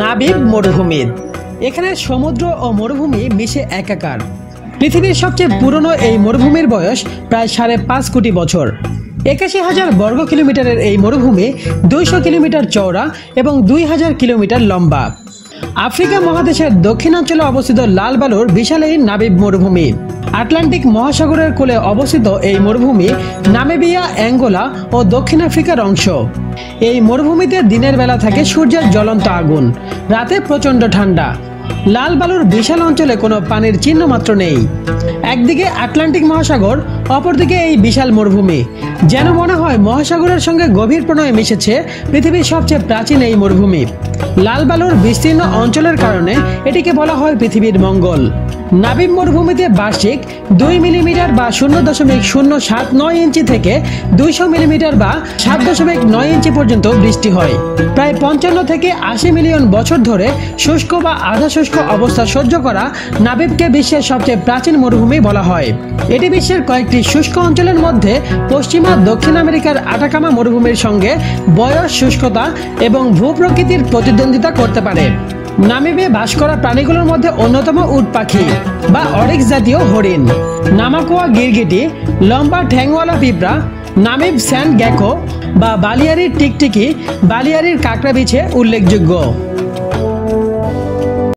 নামিব মরুভূমি। এখানে সমুদ্র ও মরুভূমি মিশে একাকার। পৃথিবীর সবচেয়ে পুরনো এই মরুভূমির বয়স প্রায় 5.5 কোটি বছর। 81,000 বর্গ কিলোমিটারের এই মরুভূমি 200 কিলোমিটার চওড়া এবং 2000 কিলোমিটার লম্বা। আফ্রিকা মহাদেশের দক্ষিণাঞ্চলে অবস্থিত লাল বালুর বিশাল এই নামিব মরুভূমি। আটলান্টিক মহাসাগরের কোলে অবস্থিত এই মরুভূমি নামিবিয়া, অ্যাঙ্গোলা ও দক্ষিণ আফ্রিকার অংশ। এই মরুভূমিতে দিনের বেলা থাকে সূর্যের জ্বলন্ত আগুন, রাতে প্রচণ্ড ঠান্ডা। লাল বালুর বিশাল অঞ্চলে কোনো পানির চিহ্ন মাত্র নেই। একদিকে আটলান্টিক মহাসাগর, অপরদিকে এই বিশাল মরুভূমি। যেন মনে হয় মহাসাগরের সঙ্গে গভীর প্রণয়ে মিশেছে পৃথিবীর সবচেয়ে প্রাচীন এই মরুভূমি। লাল বালুর বিস্তীর্ণ অঞ্চলের কারণে এটিকে বলা হয় পৃথিবীর মঙ্গল। নামিব মরুভূমিতে বার্ষিক 2 মিলিমিটার বা 0.079 ইঞ্চি থেকে 200 মিলিমিটার বা 7.9 ইঞ্চি পর্যন্ত বৃষ্টি হয়। প্রায় 55 থেকে 80 মিলিয়ন বছর ধরে শুষ্ক বা আধা শুষ্ক অবস্থা সহ্য করা নামিবকে বিশ্বের সবচেয়ে প্রাচীন মরুভূমি বলা হয়। এটি বিশ্বের কয়েকটি শুষ্ক অঞ্চলের মধ্যে পশ্চিমা দক্ষিণ আমেরিকার আটাকামা মরুভূমির সঙ্গে বয়স, শুষ্কতা এবং ভূপ্রকৃতির প্রতিদ্বন্দ্বিতা করতে পারে। নামিবে বাস করা প্রাণীগুলোর মধ্যে অন্যতম উট পাখি বা অরিক্স জাতীয় হরিণ, নামাকোয়া গিরগিটি, লম্বা ঠ্যাংওয়ালা পিঁপড়া, নামিব স্যান্ড গেকো বা বালিয়ারির টিকটিকি, বালিয়ারির কাঁকড়া বিছে উল্লেখযোগ্য।